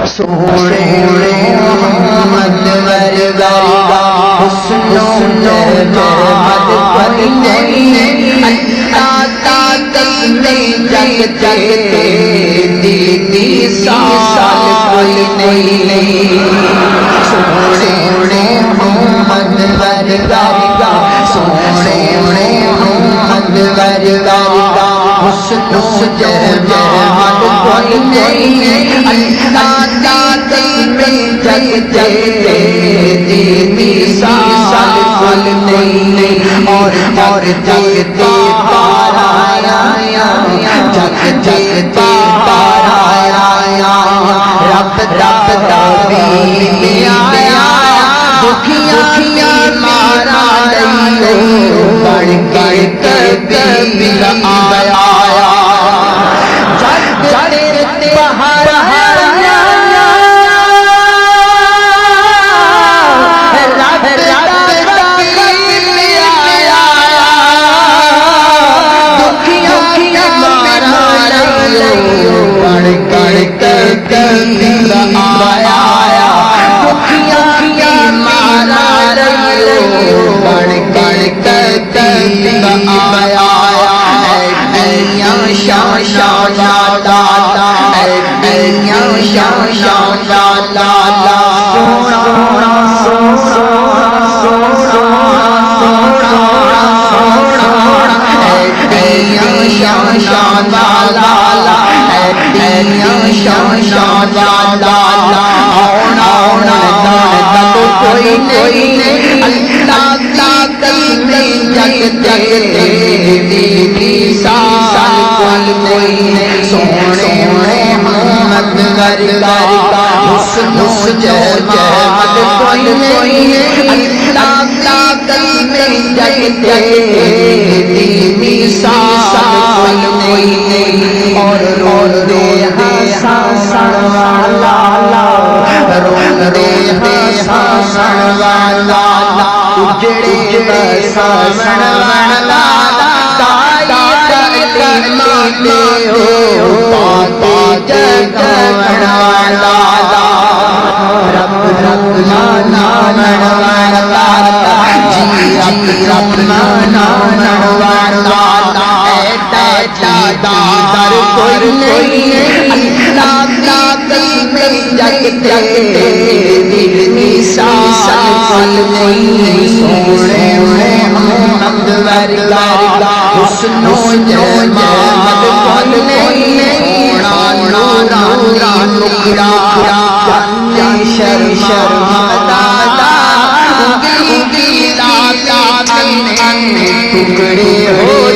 سونے محمد ورگا حسن و جمال کوئی نہیں، اللہ تعالی میں جگ جگتے دیدی سال کوئی نہیں۔ سونے محمد ورگا سونے محمد ورگا حسن و جمال کوئی نہیں، اللہ تعالی میں جگ جگتے دیدی سال کوئی نہیں۔ اور جگتے تارا جگ جگتے تارا رب دبی آیا دکھیاں مارا لئیو بڑھ کے کبیر آیا جگتے بہار کوئی نہیں، اللہ تعالی میں جگتے دیدی سال کوئی نہیں۔ سونے محمد ورگا حسن و جمال کوئی نہیں، اللہ تعالی میں جگتے دیدی سال کوئی نہیں۔ اور روندے حسن والا روندے حسن والا اجڑے بسمن والا دائی کلمے ہو پاتے جگمن والا رب مانا والا جی رب مانا والا در کوئی نہیں، اللہ تعالی میں جگتے دیدی سال کوئی نہیں۔ سونے محمد ورگا حسن و جمال کوئی نہیں، نورانی نکھرا شرمدادا انگلی ٹکڑے ہو